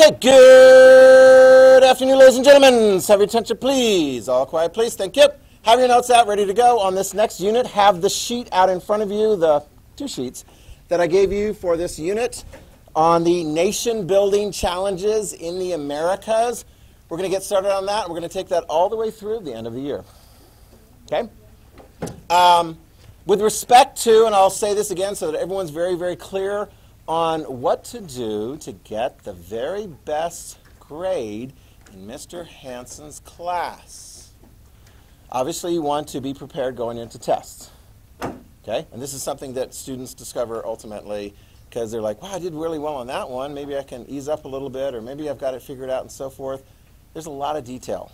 Okay, good afternoon, ladies and gentlemen. Have your attention, please. All quiet, please. Thank you. Have your notes out, ready to go on this next unit. Have the sheet out in front of you, the two sheets that I gave you for this unit on the nation-building challenges in the Americas. We're going to get started on that. We're going to take that all the way through the end of the year. Okay? With respect to, and I'll say this again so that everyone's very, very clear on what to do to get the very best grade in Mr. Hansen's class. Obviously, you want to be prepared going into tests. Okay? And this is something that students discover ultimately because they're like, wow, I did really well on that one. Maybe I can ease up a little bit, or maybe I've got it figured out and so forth. There's a lot of detail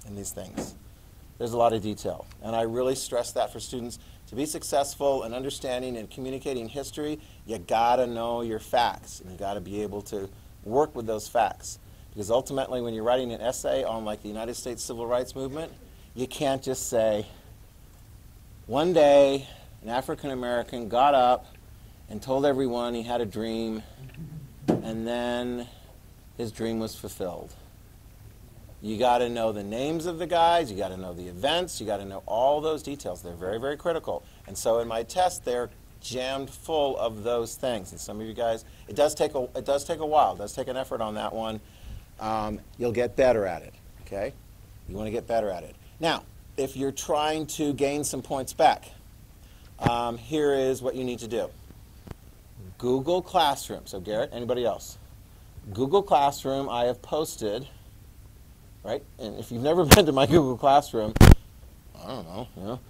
in these things. There's a lot of detail. And I really stress that for students. To be successful in understanding and communicating history, you got to know your facts. And you got to be able to work with those facts. Because ultimately, when you're writing an essay on like the United States Civil Rights Movement, you can't just say, one day an African American got up and told everyone he had a dream, and then his dream was fulfilled. You got to know the names of the guys, you got to know the events, you got to know all those details. They're very, very critical. And so in my test, they're jammed full of those things. And some of you guys, it does take a while, it does take an effort on that one. You'll get better at it, okay? You want to get better at it. Now, if you're trying to gain some points back, here is what you need to do. Google Classroom. So Garrett, anybody else? Google Classroom, I have posted. Right? And if you've never been to my Google Classroom, I don't know, you know,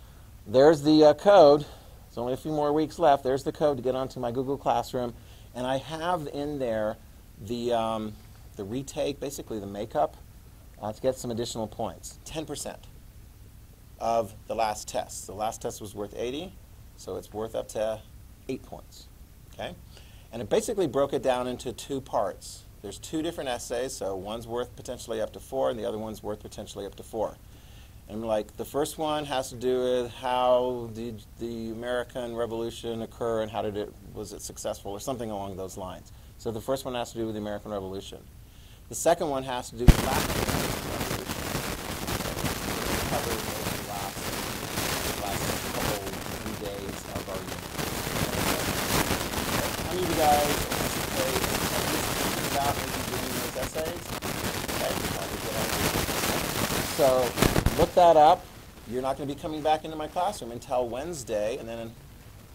there's the code. There's only a few more weeks left. There's the code to get onto my Google Classroom. And I have in there the retake, basically the makeup, to get some additional points. 10% of the last test. The last test was worth 80, so it's worth up to 8 points. Okay? And it basically broke it down into two parts. There's two different essays, so one's worth potentially up to 4, and the other one's worth potentially up to 4. And like the first one has to do with how did the American Revolution occur and was it successful or something along those lines. So the first one has to do with the American Revolution. The second one has to do with Black Revolution. Covers the last couple few days of our unit. How many of you guys anticipate about maybe doing those essays? Okay, that'd be a good idea. So look that up. You're not going to be coming back into my classroom until Wednesday, and then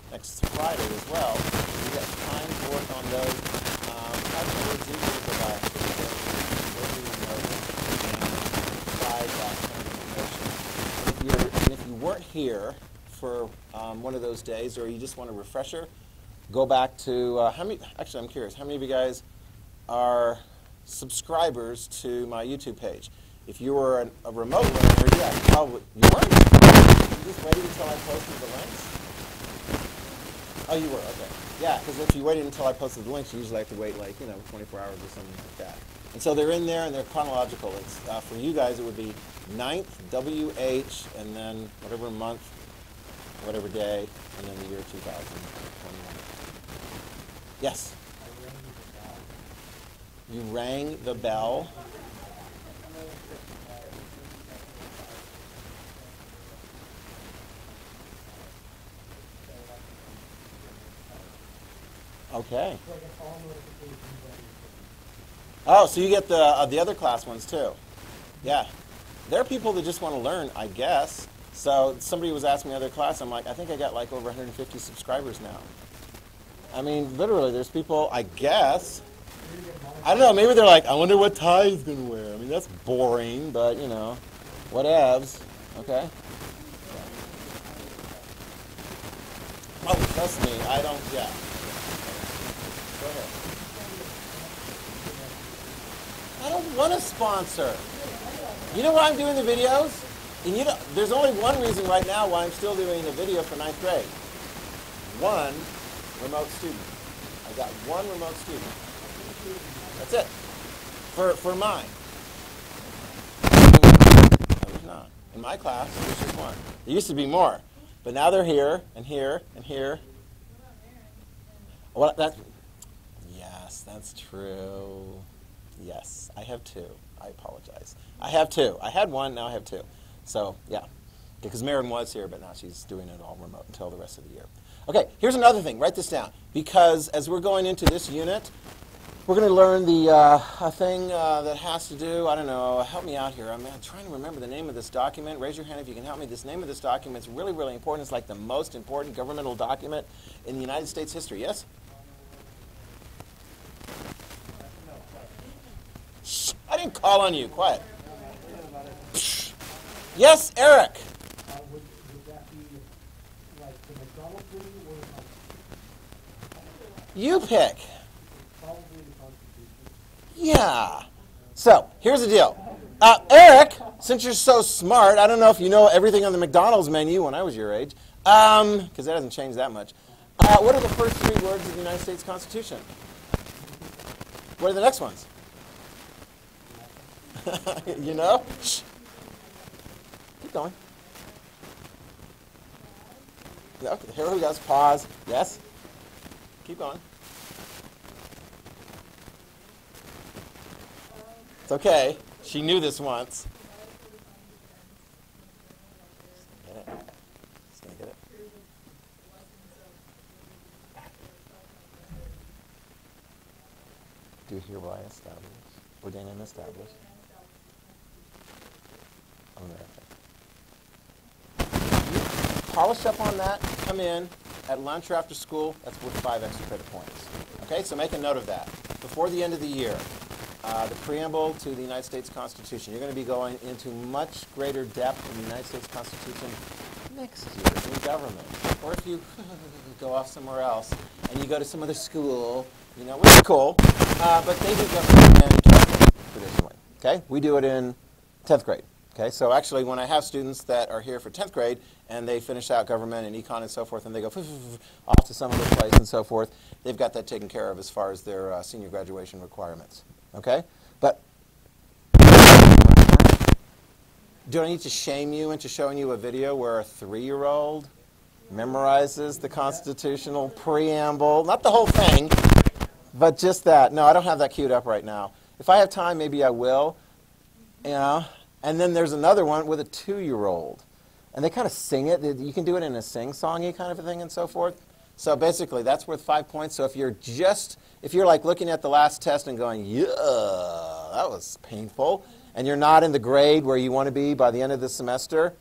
next Friday as well. You get time to work on those. Afterwards, you need to go back to the working notes and provide that kind of information. And if you weren't here for one of those days, or you just want a refresher, go back to actually, I'm curious, how many of you guys are subscribers to my YouTube page? If you were a remote learner, yeah, probably you weren't. You just waited until I posted the links. Oh, you were, okay. Yeah, because if you waited until I posted the links, you usually have to wait 24 hours or something like that. And so they're in there and they're chronological. It's for you guys, it would be 9thWH and then whatever month, whatever day, and then the year 2021. Yes. You rang the bell. Okay. Oh, so you get the other class ones too. Yeah. There are people that just want to learn, I guess. So somebody was asking me other class. I'm like, I think I got like over 150 subscribers now. I mean, literally, there's people, I guess. I don't know, maybe they're like, I wonder what tie he's going to wear. I mean, that's boring, but, you know, whatevs, okay? Oh, trust me, I don't, yeah. Go ahead. I don't want a sponsor. You know why I'm doing the videos? And you know, there's only one reason right now why I'm still doing a video for 9th grade. One remote student. I got one remote student. That's it. For mine. No, there's not. In my class, there's just one. There used to be more. But now they're here, and here, and here. Well, yes, that's true. Yes, I have two. I apologize. I have two. I had one, now I have two. So, yeah. Because Marin was here, but now she's doing it all remote until the rest of the year. Okay, here's another thing. Write this down. Because as we're going into this unit, we're going to learn the thing that has to do, I don't know, help me out here. I'm trying to remember the name of this document. Raise your hand if you can help me. This name of this document is really, really important. It's like the most important governmental document in the United States history. Yes? Shh, I didn't call on you. Quiet. Psh. Yes, Eric. Would that be like the McDonald Treaty or You pick. probably the Constitution? Yeah. So, here's the deal. Eric, since you're so smart, I don't know if you know everything on the McDonald's menu when I was your age, because that hasn't changed that much. What are the first three words of the United States Constitution? What are the next ones? You know? Shh. Keep going. Okay, here we go. Pause. Yes? Keep going. It's okay. She knew this once. Get it? Just gonna get it. Do hereby establish, ordain and establish America. Polish up on that, come in at lunch or after school, that's worth 5 extra credit points. Okay, so make a note of that. Before the end of the year, the preamble to the United States Constitution. You're going to be going into much greater depth in the United States Constitution next year in government. Or if you go off somewhere else and you go to some other school, you know, which is cool, but they do government in 12th grade traditionally. Okay, we do it in 10th grade. Okay, so actually when I have students that are here for 10th grade and they finish out government and econ and so forth and they go off to some other place and so forth, they've got that taken care of as far as their senior graduation requirements. Okay? But do I need to shame you into showing you a video where a 3-year-old memorizes the constitutional preamble? Not the whole thing, but just that. No, I don't have that queued up right now. If I have time, maybe I will. You know? And then there's another one with a 2-year-old. And they kind of sing it. You can do it in a sing-songy kind of a thing and so forth. So basically, that's worth 5 points. So if you're like looking at the last test and going, yeah, that was painful, and you're not in the grade where you want to be by the end of the semester,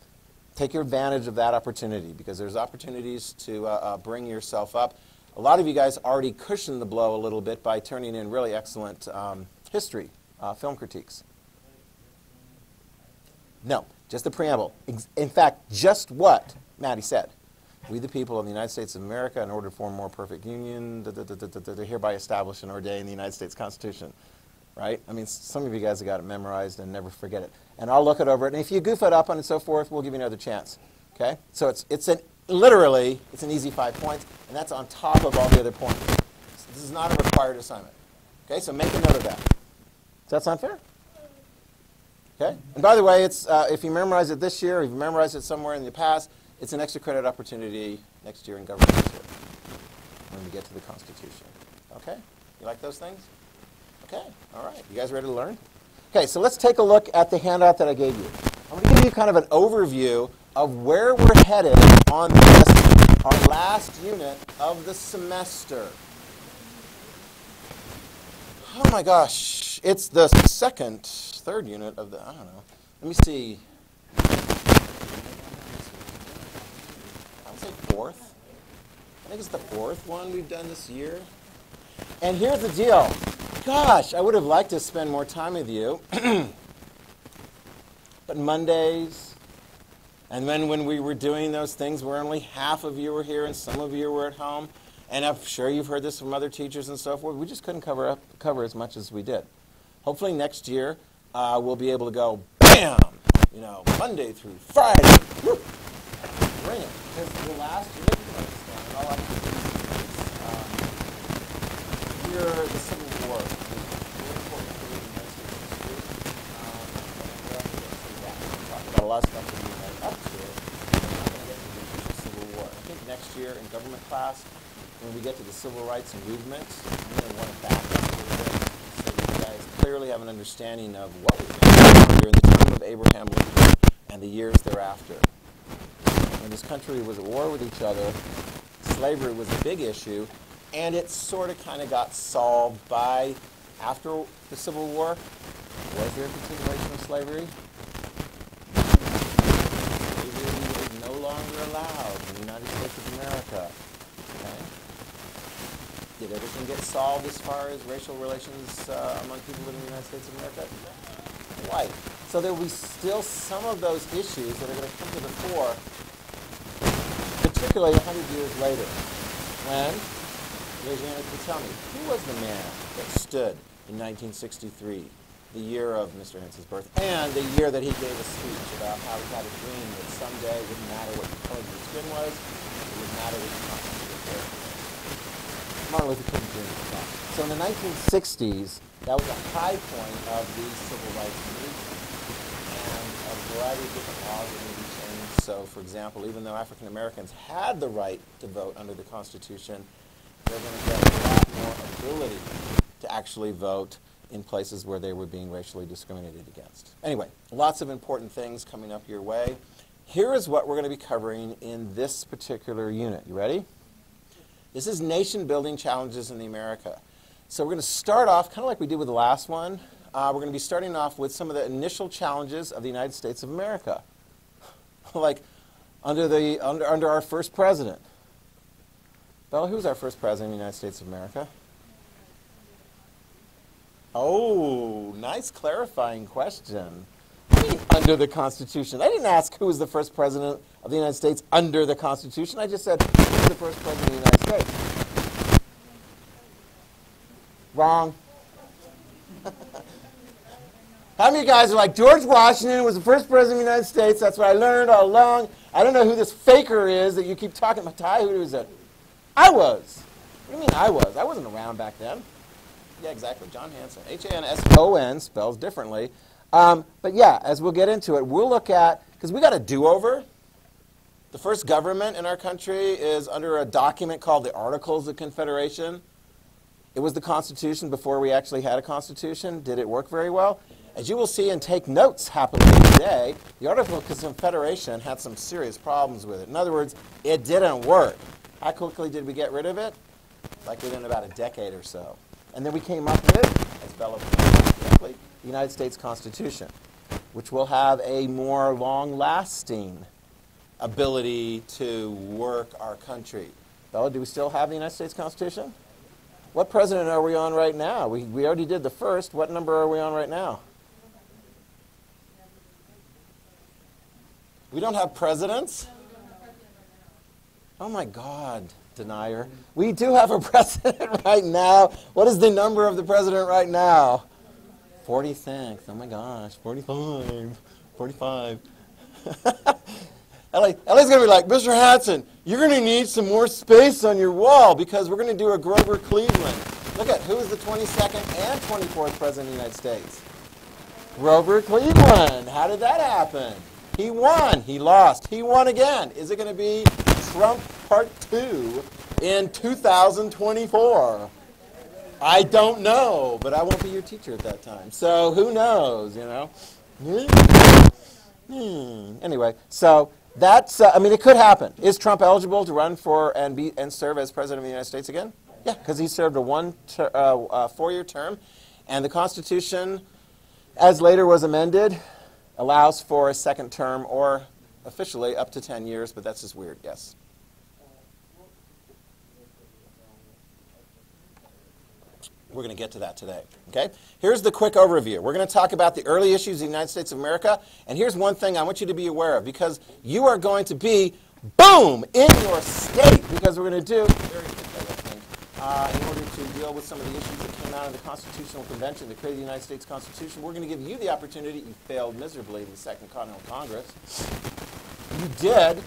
take your advantage of that opportunity because there's opportunities to bring yourself up. A lot of you guys already cushioned the blow a little bit by turning in really excellent history, film critiques. No, just the preamble. In fact, just what Maddie said. We, the people of the United States of America, in order to form a more perfect union, hereby establish and ordain the United States Constitution. Right? I mean, some of you guys have got it memorized and never forget it. And I'll look it over. And if you goof it up and so forth, we'll give you another chance. Okay? So literally, it's an easy 5 points, and that's on top of all the other points. So this is not a required assignment. Okay? So make a note of that. Does that sound fair? Okay? And by the way, it's if you memorize it this year, or if you memorize it somewhere in the past, it's an extra credit opportunity next year in government history when we get to the Constitution. Okay? You like those things? Okay. All right. You guys ready to learn? Okay, so let's take a look at the handout that I gave you. I'm going to give you kind of an overview of where we're headed on this, our last unit of the semester. Oh my gosh. It's the third unit of the, I don't know. Let me see. I would say fourth. I think it's the fourth one we've done this year. And here's the deal. Gosh, I would have liked to spend more time with you. But Mondays, and then when we were doing those things where only half of you were here and some of you were at home, and I'm sure you've heard this from other teachers and so forth, we just couldn't cover as much as we did. Hopefully next year we'll be able to go, bam, you know, Monday through Friday. Woo! Bring it. Because the last year, all I can do is hear the Civil War. A lot of stuff that we went up to. We're not going to get to the Civil War. I think next year in government class, when we get to the civil rights movement, I'm going to want to back up a little bit so you guys clearly have an understanding of what was going on during the time of Abraham Lincoln and the years thereafter. When this country was at war with each other, slavery was a big issue, and it sort of kind of got solved by, after the Civil War. Was there a continuation of slavery? Slavery was no longer allowed in the United States of America. Okay? Did everything get solved as far as racial relations among people living in the United States of America? Quite. So there will be still some of those issues that are going to come to the fore, particularly 100 years later, when, raise your hand and tell me, who was the man that stood in 1963, the year of Mr. Henson's birth, and the year that he gave a speech about how he had a dream that someday it wouldn't matter what the color of your skin was, it wouldn't matter what your constitutional character was. Martin Luther King Jr. So in the 1960s, that was a high point of the civil rights movement, and a variety of different laws were going to be changed. So, for example, even though African Americans had the right to vote under the Constitution, they're going to get a lot more ability to actually vote in places where they were being racially discriminated against. Anyway, lots of important things coming up your way. Here is what we're going to be covering in this particular unit. You ready? This is nation-building challenges in the America. So we're going to start off kind of like we did with the last one. We're going to be starting off with some of the initial challenges of the United States of America. Like under our first president. Bella, who's our first president of the United States of America? Oh, nice clarifying question. What do you mean under the Constitution? I didn't ask who was the first president of the United States under the Constitution. I just said who was the first president of the United States. Wrong. How many of you guys are like, George Washington was the first president of the United States? That's what I learned all along. I don't know who this faker is that you keep talking about. Ty, who is it? I was. What do you mean I was? I wasn't around back then. Yeah, exactly. John Hanson. Hanson spells differently. But yeah, as we'll get into it, we'll look at, because we got a do-over. The first government in our country is under a document called the Articles of Confederation. It was the Constitution before we actually had a Constitution. Did it work very well? As you will see and take notes happily today, the Articles of Confederation had some serious problems with it. In other words, it didn't work. How quickly did we get rid of it? Like within about a decade or so. And then we came up with, as Bella pointed out correctly, the United States Constitution, which will have a more long-lasting ability to work our country. Bella, do we still have the United States Constitution? What president are we on right now? We already did the first. What number are we on right now? We don't have presidents? Oh my God, denier. We do have a president right now. What is the number of the president right now? 46. Oh my gosh, 45. 45. Ellie's going to be like, Mr. Hanson, you're going to need some more space on your wall because we're going to do a Grover Cleveland. Look at who is the 22nd and 24th president of the United States? Grover Cleveland. How did that happen? He won. He lost. He won again. Is it going to be Trump Part 2 in 2024? I don't know, but I won't be your teacher at that time. So who knows, you know? Anyway, so that's, I mean, it could happen. Is Trump eligible to run for and serve as president of the United States again? Yeah, because he served a four-year term, and the Constitution, as later was amended, allows for a second term or officially up to 10 years, but that's just weird, yes. We're going to get to that today, okay? Here's the quick overview. We're going to talk about the early issues of the United States of America, and here's one thing I want you to be aware of, because you are going to be, boom, in your state, because we're going to do, very quickly, I think, in order to deal with some of the issues that came out of the Constitutional Convention that created the United States Constitution, we're going to give you the opportunity. You failed miserably in the Second Continental Congress. You did,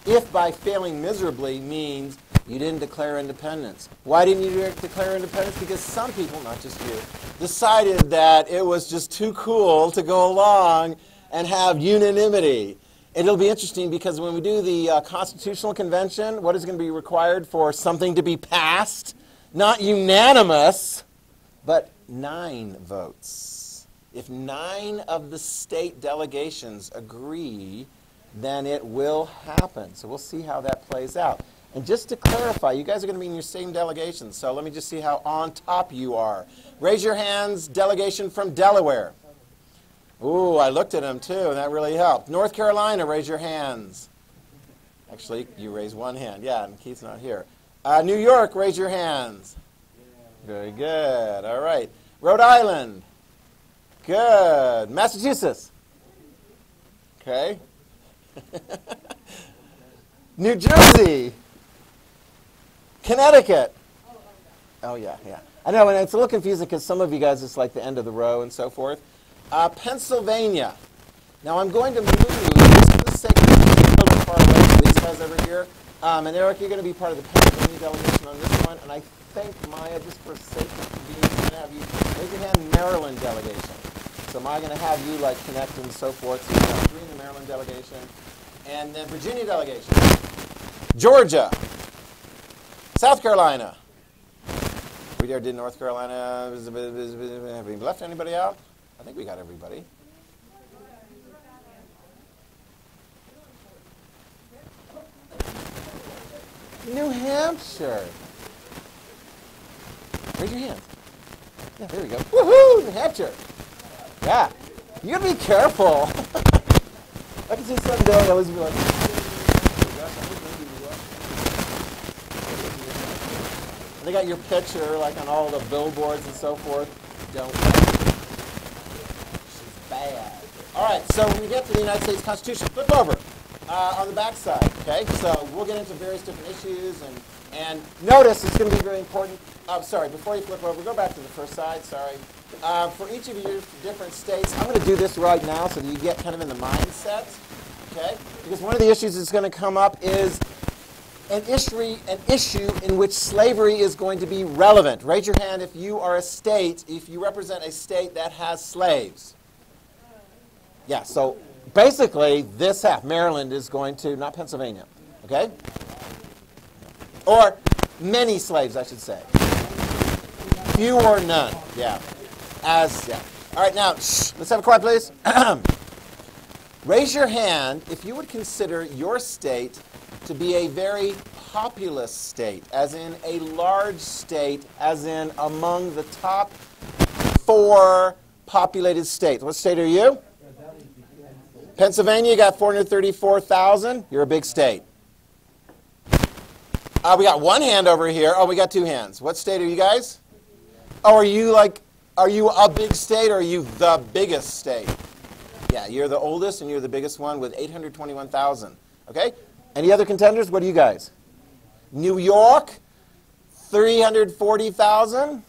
if by failing miserably means you didn't declare independence. Why didn't you declare independence? Because some people, not just you, decided that it was just too cool to go along and have unanimity. And it'll be interesting because when we do the Constitutional Convention, what is going to be required for something to be passed? Not unanimous, but 9 votes. If 9 of the state delegations agree, then it will happen. So we'll see how that plays out. And just to clarify, you guys are going to be in your same delegations, so let me just see how on top you are. Raise your hands, delegation from Delaware. Ooh, I looked at them too, and that really helped. North Carolina, raise your hands. Actually, you raise one hand. Yeah, and Keith's not here. New York, raise your hands. Very good. All right. Rhode Island. Good. Massachusetts. Okay. New Jersey. Connecticut. Oh, yeah, yeah. I know, and it's a little confusing because some of you guys, it's like the end of the row and so forth. Pennsylvania. Now, I'm going to move, just for the sake of a little bit far away from these guys over here. And Eric, you're going to be part of the Pennsylvania delegation on this one. And I think, Maya, just for sake of convenience, I'm going to have you raise your hand, Maryland delegation. So Maya going to have you, like, connect and so forth. So you've got 3 in the Maryland delegation. And then Virginia delegation. Georgia. South Carolina. We did North Carolina. Have we left anybody out? I think we got everybody. New Hampshire. Raise your hand. Yeah, there we go. Woohoo! New Hampshire. Yeah. You gotta be careful. I can see some doing that. Be like, they got your picture like on all the billboards and so forth. Don't. She's bad. All right. So when we get to the United States Constitution, flip over on the back side. Okay. So we'll get into various different issues and notice it's going to be very important. Sorry. Before you flip over, go back to the first side. Sorry. For each of your different states, I'm going to do this right now so that you get kind of in the mindset. Okay. Because one of the issues that's going to come up is an issue in which slavery is going to be relevant. Raise your hand if you are a state, if you represent a state that has slaves. Yeah, so basically this half, Maryland is going to, not Pennsylvania, okay? Or many slaves, I should say. Few or none, yeah. Yeah. All right, now, let's have a quiet, please. Raise your hand if you would consider your state to be a very populous state, as in a large state, as in among the top 4 populated states. What state are you? Pennsylvania, you got 434,000. You're a big state. We got one hand over here. Oh, we got 2 hands. What state are you guys? Oh, are you a big state or are you the biggest state? Yeah, you're the oldest and you're the biggest one with 821,000. Okay? Any other contenders? What are you guys? New York, 340,000.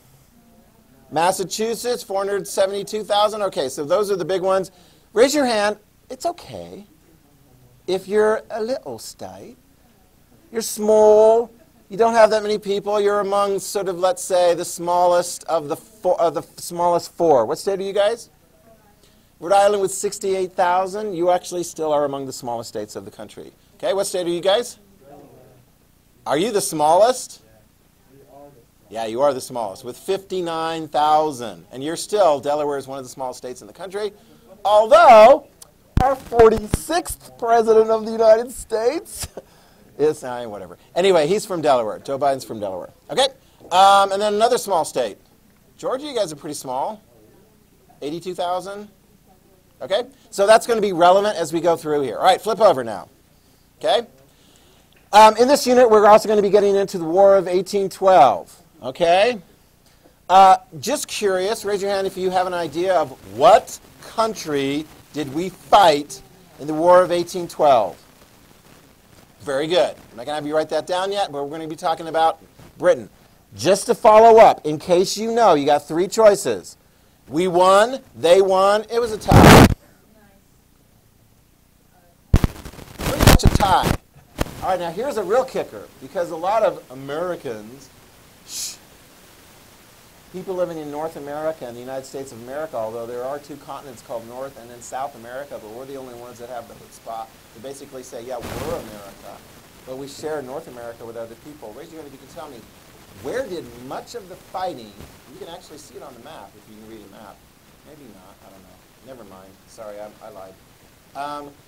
Massachusetts, 472,000. Okay, so those are the big ones. Raise your hand. It's okay if you're a little state. You're small. You don't have that many people. You're among sort of, let's say, the smallest of the smallest 4. What state are you guys? Rhode Island with 68,000. You actually still are among the smallest states of the country. Okay, what state are you guys? Are you the smallest? Yeah, you are the smallest with 59,000. And you're still, Delaware is one of the smallest states in the country. Although, our 46th president of the United States is, whatever. Anyway, he's from Delaware. Joe Biden's from Delaware. Okay, and then another small state. Georgia, you guys are pretty small. 82,000. Okay, so that's going to be relevant as we go through here. All right, flip over now. Okay? In this unit, we're also going to be getting into the War of 1812. Okay? Just curious, raise your hand if you have an idea of what country did we fight in the War of 1812? Very good. I'm not going to have you write that down yet, but we're going to be talking about Britain. Just to follow up, in case you know, you got 3 choices. We won, they won, it was a tie. Pretty much a tie. All right, now here's a real kicker, because a lot of Americans, people living in North America and the United States of America, although there are 2 continents called North and then South America, but we're the only ones that have the chutzpah to basically say, yeah, we're America, but we share North America with other people. Raise your hand if you can tell me, Where did much of the fighting, you can actually see it on the map if you can read a map. Maybe not, I don't know. Never mind. Sorry, I lied.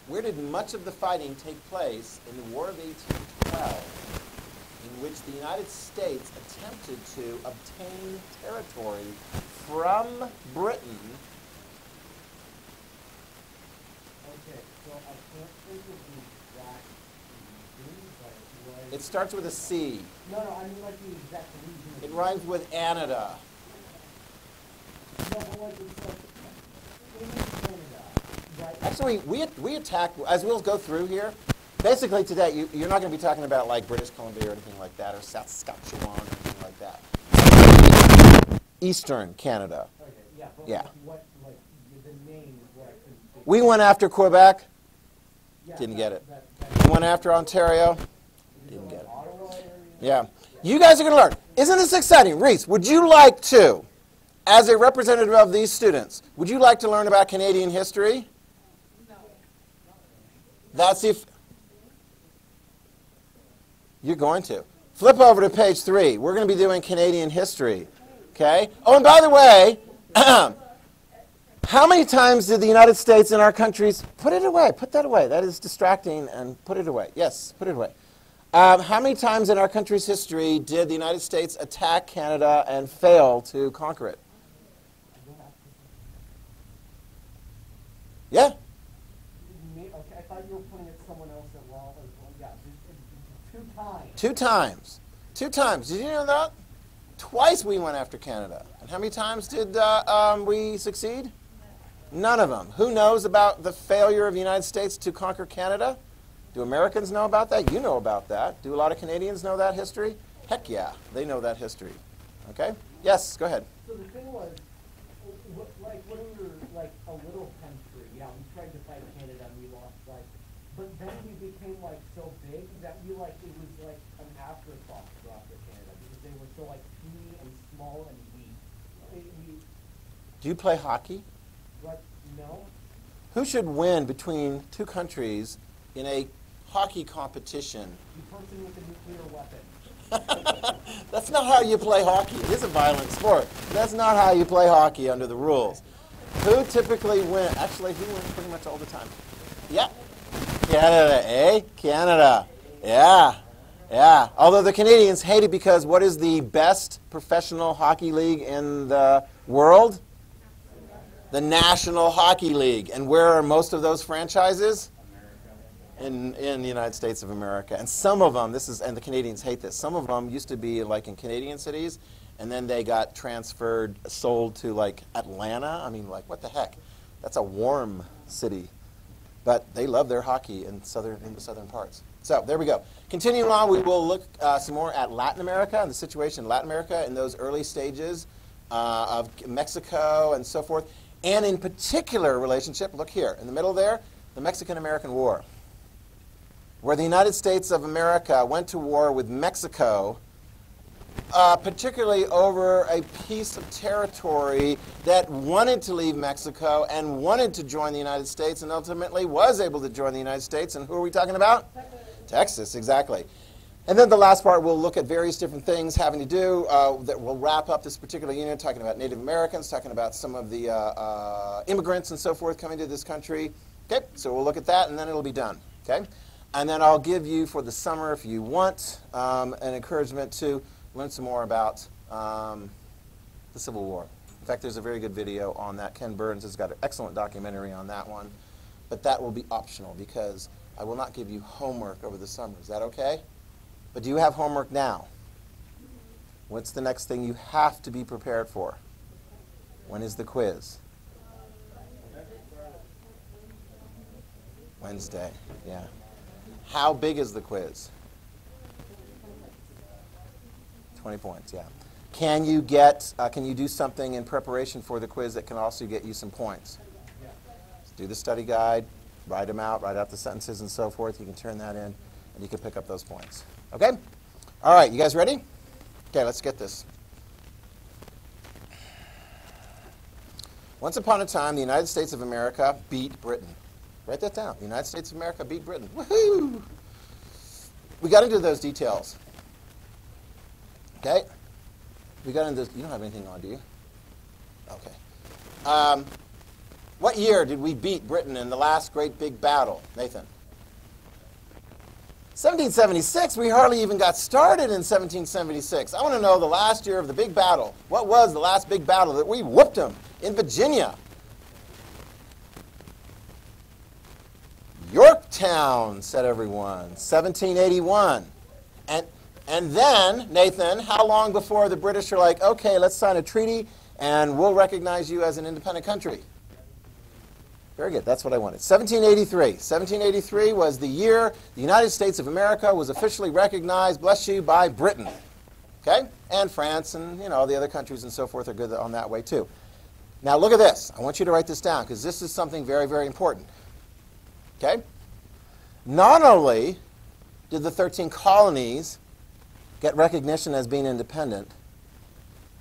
Where did much of the fighting take place in the War of 1812, in which the United States attempted to obtain territory from Britain? Okay, so I can't think of the exact region, but it was... It starts with a C. No, I mean like the exact region. It rhymes with Canada. No, but like it's like in Canada, right? Actually, we attack, as we'll go through here, basically today, you're not going to be talking about like British Columbia or anything like that, or South Saskatchewan or anything like that. Eastern Canada. Okay, yeah, but Yeah. like what, like the name is what I couldn't think We went after Quebec, Yeah, didn't get it. that- We went after Ontario, is didn't it get like it. Ottawa area? Yeah. You guys are going to learn. Isn't this exciting? Reese, would you like to, as a representative of these students, would you like to learn about Canadian history? No. That's if you're going to. Flip over to page 3. We're going to be doing Canadian history. Okay? Oh, and by the way, how many times did the United States and our countries... Put it away. Put that away. That is distracting, and put it away. Yes, put it away. How many times in our country's history did the United States attack Canada and fail to conquer it? Yeah? Okay, I thought you were putting it someone else as well. Yeah, it's 2 times. 2 times. 2 times. Did you know that? Twice we went after Canada. And how many times did we succeed? None of them. Who knows about the failure of the United States to conquer Canada? Do Americans know about that? You know about that. Do a lot of Canadians know that history? Heck yeah, they know that history. Okay? Yes, go ahead. So the thing was, like when we were like a little country, yeah, we tried to fight Canada and we lost, like, but then we became like so big that we like it was like an afterthought to go after Canada because they were so like puny and small and weak. Do you play hockey? What? No. Who should win between 2 countries in a hockey competition? The person with the nuclear weapon. That's not how you play hockey. It is a violent sport. But that's not how you play hockey under the rules. Who typically wins? Actually, who wins pretty much all the time? Yeah. Canada, eh? Canada. Yeah. Yeah. Although the Canadians hate it because what is the best professional hockey league in the world? The National Hockey League. And where are most of those franchises? In the United States of America. And some of them, and the Canadians hate this, some of them used to be like in Canadian cities, and then they got transferred, sold to like Atlanta. I mean, like, what the heck? That's a warm city. But they love their hockey in the southern parts. So there we go. Continuing on, we will look some more at Latin America and the situation in Latin America in those early stages of Mexico and so forth. And in particular relationship, look here, in the middle there, the Mexican-American War, where the United States of America went to war with Mexico, particularly over a piece of territory that wanted to leave Mexico and wanted to join the United States and ultimately was able to join the United States. And who are we talking about? Texas, exactly. And then the last part, we'll look at various different things having to do that will wrap up this particular unit, talking about Native Americans, talking about some of the immigrants and so forth coming to this country. Okay, so we'll look at that, and then it'll be done. Okay, and then I'll give you for the summer, if you want, an encouragement to learn some more about the Civil War. In fact, there's a very good video on that. Ken Burns has got an excellent documentary on that one, but that will be optional because I will not give you homework over the summer. Is that okay? But do you have homework now? What's the next thing you have to be prepared for? When is the quiz? Wednesday, yeah. How big is the quiz? 20 points, yeah. Can you do something in preparation for the quiz that can also get you some points? Do the study guide, write them out, write out the sentences and so forth. You can turn that in, and you can pick up those points. Okay? All right, you guys ready? Okay, let's get this. Once upon a time, the United States of America beat Britain. Write that down. The United States of America beat Britain. Woohoo! We got into those details. Okay? We got into this. You don't have anything on, do you? Okay. What year did we beat Britain in the last great big battle, Nathan? 1776. We hardly even got started in 1776. I want to know the last year of the big battle. What was the last big battle that we whooped them in Virginia? Yorktown, said everyone. 1781. And then, Nathan, how long before the British are like, okay, let's sign a treaty and we'll recognize you as an independent country? Very good. That's what I wanted. 1783. 1783 was the year the United States of America was officially recognized, bless you, by Britain. Okay? And France and, the other countries and so forth are good on that way too. Now look at this. I want you to write this down because this is something very, very important. Okay? Not only did the 13 colonies get recognition as being independent,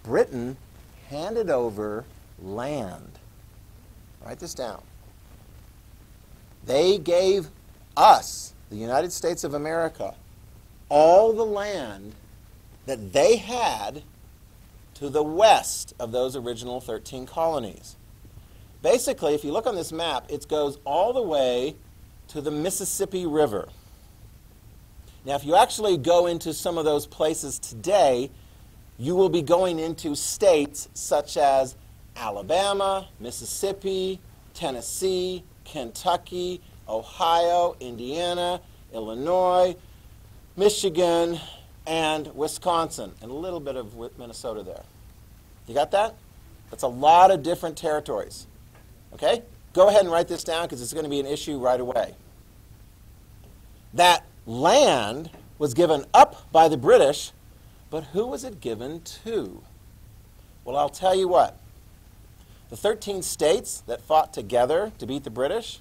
Britain handed over land. Write this down. They gave us, the United States of America, all the land that they had to the west of those original 13 colonies. Basically, if you look on this map, it goes all the way to the Mississippi River. Now, if you actually go into some of those places today, you will be going into states such as Alabama, Mississippi, Tennessee, Kentucky, Ohio, Indiana, Illinois, Michigan, and Wisconsin, and a little bit of Minnesota there. You got that? That's a lot of different territories. Okay? Go ahead and write this down because it's going to be an issue right away. That land was given up by the British, but who was it given to? Well, I'll tell you what. The 13 states that fought together to beat the British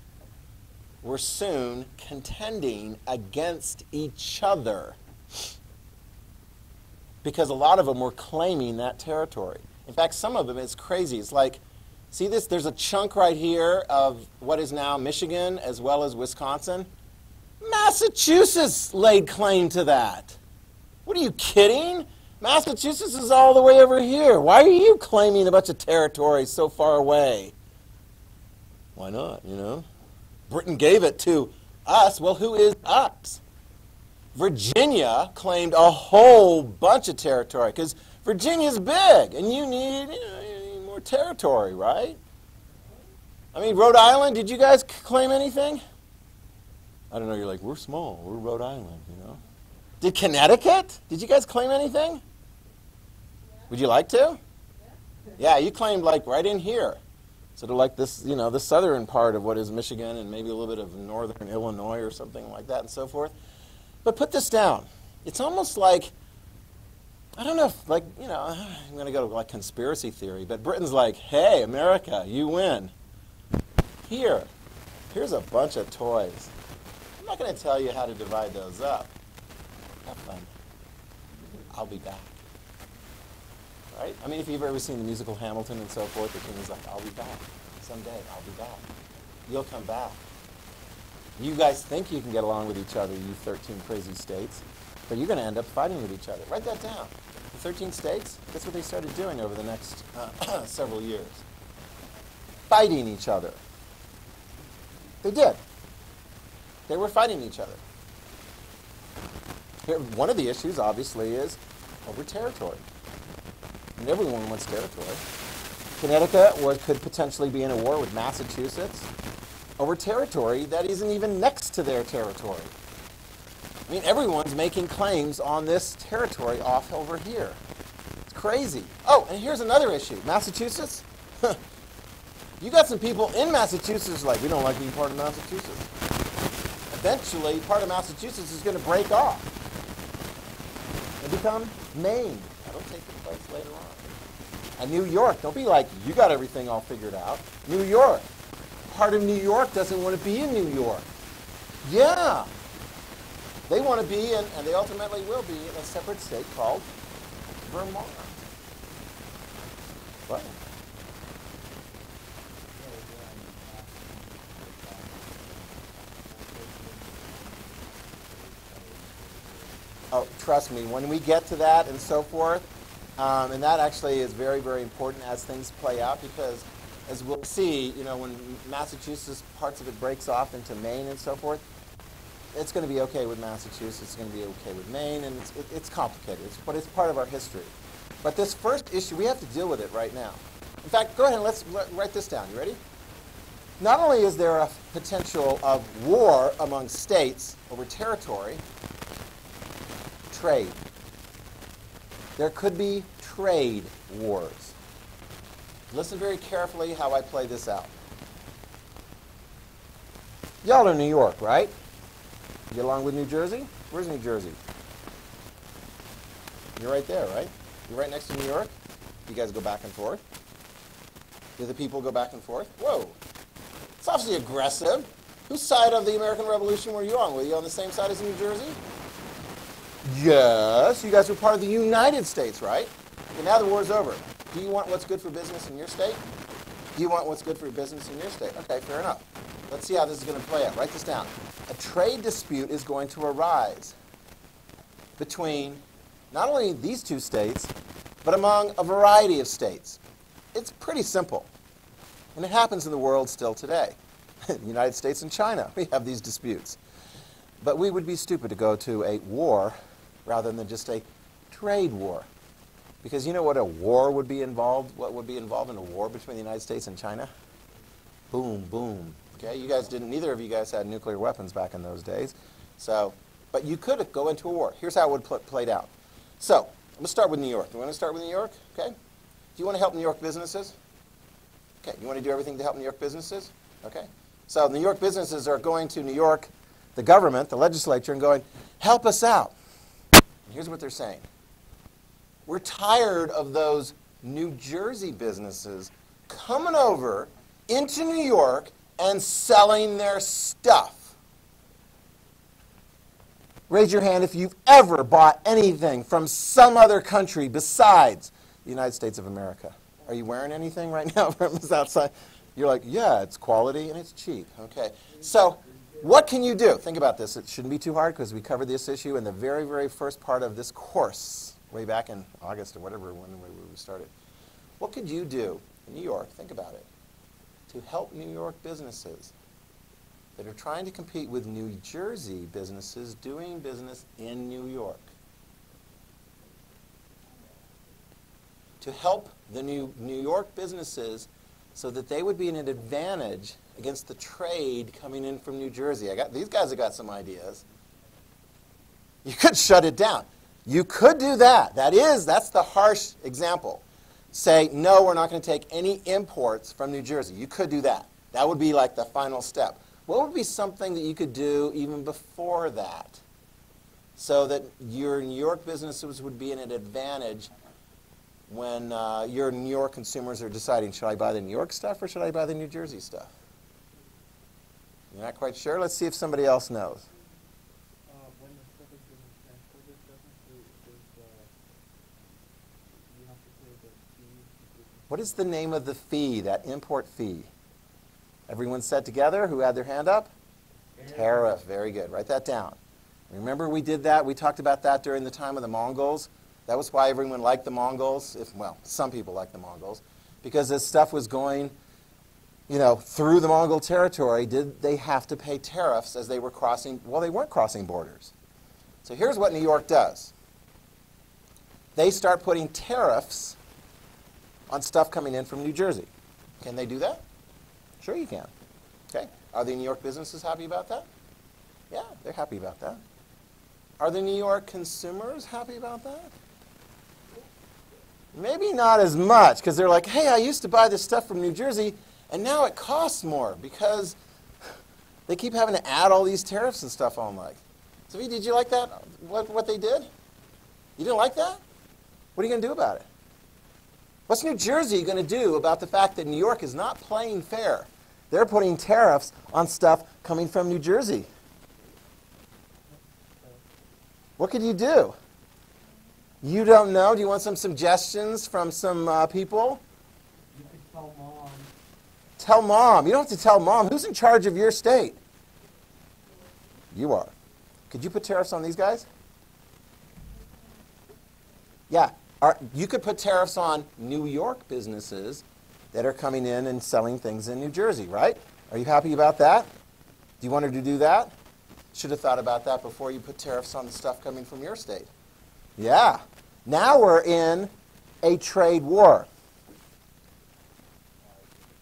were soon contending against each other because a lot of them were claiming that territory. In fact, some of them, it's crazy. It's like, see this? There's a chunk right here of what is now Michigan as well as Wisconsin. Massachusetts laid claim to that. What are you kidding? Massachusetts is all the way over here. Why are you claiming a bunch of territory so far away? Why not, Britain gave it to us. Well, who is us? Virginia claimed a whole bunch of territory because Virginia's big and you need more territory, right? I mean, Rhode Island, did you guys claim anything? I don't know, you're like, we're small, we're Rhode Island, Did Connecticut? Did you guys claim anything? Would you like to? Yeah, you claimed like right in here. Sort of like this, the southern part of what is Michigan and maybe a little bit of northern Illinois or something like that and so forth. But put this down. It's almost like, I don't know if, I'm going to go to like conspiracy theory, but Britain's like, hey, America, you win. Here's a bunch of toys. I'm not going to tell you how to divide those up. Have fun. I'll be back. Right? I mean, if you've ever seen the musical Hamilton and so forth, the king is like, I'll be back. Someday, I'll be back. You'll come back. You guys think you can get along with each other, you 13 crazy states, but you're going to end up fighting with each other. Write that down. The 13 states, that's what they started doing over the next several years. Fighting each other. They did. They were fighting each other. Here, one of the issues, obviously, is over territory. And everyone wants territory. Connecticut could potentially be in a war with Massachusetts over territory that isn't even next to their territory. I mean, everyone's making claims on this territory off over here. It's crazy. Oh, and here's another issue. Massachusetts? You got some people in Massachusetts like, we don't like being part of Massachusetts. Eventually, part of Massachusetts is going to break off and become Maine. That'll take place later on. And New York, don't be like, you got everything all figured out. New York. Part of New York doesn't want to be in New York. Yeah. They want to be, and they ultimately will be, in a separate state called Vermont. What? Oh, trust me, when we get to that and so forth, and that actually is very, very important as things play out, because as we'll see, when Massachusetts, parts of it breaks off into Maine and so forth, it's going to be okay with Massachusetts, it's going to be okay with Maine, and it's complicated, but it's part of our history. But this first issue, we have to deal with it right now. In fact, go ahead and let's write this down. You ready? Not only is there a potential of war among states over territory, trade. There could be trade wars. Listen very carefully how I play this out. Y'all are New York, right? You get along with New Jersey? Where's New Jersey? You're right there, right? You're right next to New York? You guys go back and forth? Do the people go back and forth? Whoa. It's obviously aggressive. Whose side of the American Revolution were you on? Were you on the same side as New Jersey? Yes. You guys were part of the United States, right? Okay, now the war's over. Do you want what's good for business in your state? Do you want what's good for business in your state? Okay, fair enough. Let's see how this is going to play out. Write this down. A trade dispute is going to arise between not only these two states, but among a variety of states. It's pretty simple. And it happens in the world still today. In the United States and China, we have these disputes. But we would be stupid to go to a war rather than just a trade war. Because you know what a war would be involved? What would be involved in a war between the United States and China? Boom, boom. Okay, you guys didn't, neither of you guys had nuclear weapons back in those days. So, but you could go into a war. Here's how it would play out. So, I'm going to start with New York. Do you want to start with New York? Okay. Do you want to help New York businesses? Okay. You want to do everything to help New York businesses? Okay. So, New York businesses are going to New York, the government, the legislature, and going, help us out. And here's what they're saying. We're tired of those New Jersey businesses coming over into New York and selling their stuff. Raise your hand if you've ever bought anything from some other country besides the United States of America. Are you wearing anything right now from outside? You're like, yeah, it's quality and it's cheap. Okay. So what can you do? Think about this. It shouldn't be too hard because we covered this issue in the very, very first part of this course way back in August or whatever when we started. What could you do in New York? Think about it. To help New York businesses that are trying to compete with New Jersey businesses doing business in New York. To help the New York businesses so that they would be in an advantage against the trade coming in from New Jersey. These guys have got some ideas. You could shut it down. You could do that. That's the harsh example. Say, no, we're not going to take any imports from New Jersey. You could do that. That would be like the final step. What would be something that you could do even before that so that your New York businesses would be in an advantage when your New York consumers are deciding, should I buy the New York stuff or should I buy the New Jersey stuff? You're not quite sure? Let's see if somebody else knows. When the stuff is being transported, you have to pay the fee. What is the name of the fee, that import fee? Everyone said together? Who had their hand up? Tariff. Very good. Write that down. Remember we did that? We talked about that during the time of the Mongols. That was why everyone liked the Mongols. Well, some people liked the Mongols. Because this stuff was going, through the Mongol territory. Did they have to pay tariffs as they were crossing? Well, they weren't crossing borders. So here's what New York does. They start putting tariffs on stuff coming in from New Jersey. Can they do that? Sure you can. Okay. Are the New York businesses happy about that? Yeah, they're happy about that. Are the New York consumers happy about that? Maybe not as much, because they're like, hey, I used to buy this stuff from New Jersey, and now it costs more because they keep having to add all these tariffs and stuff on. Like, Sophie, did you like that? What they did? You didn't like that? What are you going to do about it? What's New Jersey going to do about the fact that New York is not playing fair? They're putting tariffs on stuff coming from New Jersey. What could you do? You don't know? Do you want some suggestions from some people? You could tell Mom. Tell Mom. You don't have to tell Mom. Who's in charge of your state? You are. Could you put tariffs on these guys? Yeah. You could put tariffs on New York businesses that are coming in and selling things in New Jersey, right? Are you happy about that? Do you want her to do that? Should have thought about that before you put tariffs on the stuff coming from your state. Yeah. Now we're in a trade war.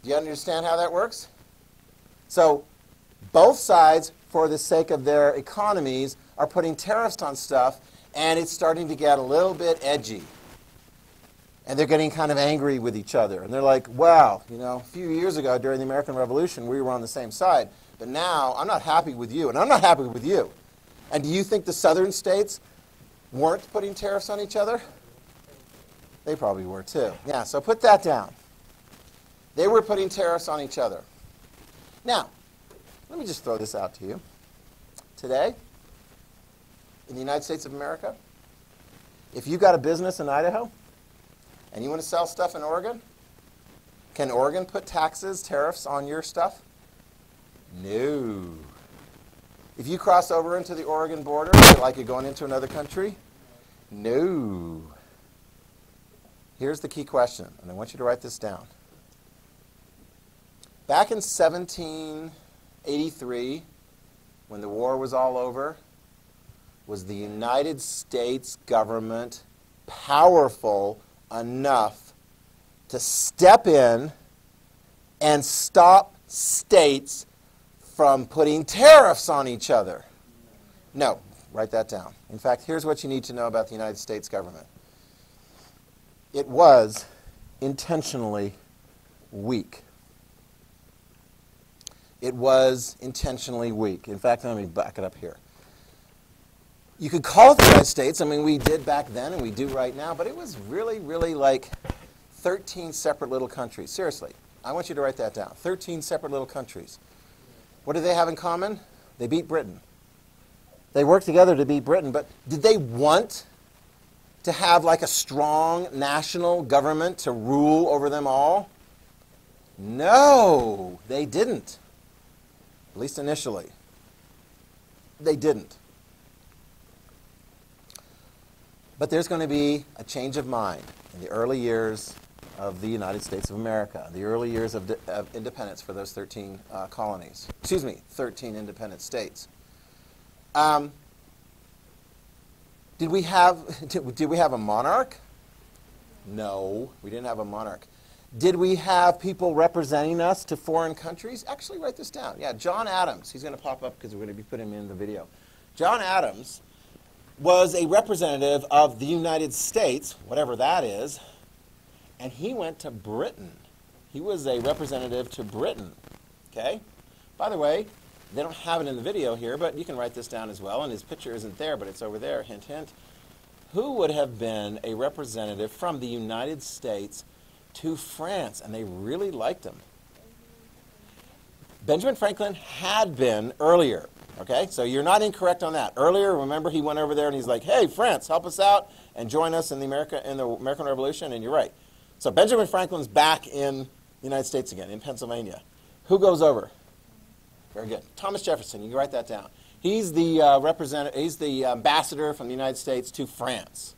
Do you understand how that works? So both sides, for the sake of their economies, are putting tariffs on stuff, and it's starting to get a little bit edgy. And they're getting kind of angry with each other. And they're like, wow, a few years ago during the American Revolution, we were on the same side. But now I'm not happy with you, and I'm not happy with you. And do you think the southern states weren't putting tariffs on each other? They probably were too. Yeah, so put that down. They were putting tariffs on each other. Now, let me just throw this out to you. Today, in the United States of America, if you've got a business in Idaho, and you want to sell stuff in Oregon, can Oregon put tariffs on your stuff? No. If you cross over into the Oregon border, like you're going into another country, no. Here's the key question, and I want you to write this down. Back in 1783, when the war was all over, was the United States government powerful enough to step in and stop states from putting tariffs on each other? No. Write that down. In fact, here's what you need to know about the United States government. It was intentionally weak. It was intentionally weak. In fact, let me back it up here. You could call it the United States. I mean, we did back then and we do right now, but it was really, really like 13 separate little countries. Seriously, I want you to write that down. 13 separate little countries. What do they have in common? They beat Britain. They worked together to beat Britain, but did they want to have like a strong national government to rule over them all? No, they didn't. At least initially. They didn't. But there's going to be a change of mind in the early years of the United States of America, the early years of independence for those 13 colonies. Excuse me, 13 independent states. Did we have a monarch? No, we didn't have a monarch. Did we have people representing us to foreign countries? Actually, write this down. Yeah, John Adams. He's going to pop up because we're going to be putting him in the video. John Adams was a representative of the United States, whatever that is, and he went to Britain. He was a representative to Britain. Okay? By the way, they don't have it in the video here, but you can write this down as well, and his picture isn't there, but it's over there, hint, hint. Who would have been a representative from the United States to France? And they really liked him. Benjamin Franklin had been earlier. Okay, so you're not incorrect on that. Earlier, remember, he went over there and he's like, hey, France, help us out and join us in the American Revolution, and you're right. So Benjamin Franklin's back in the United States again, in Pennsylvania. Who goes over? Very good. Thomas Jefferson, you can write that down. He's the he's the ambassador from the United States to France.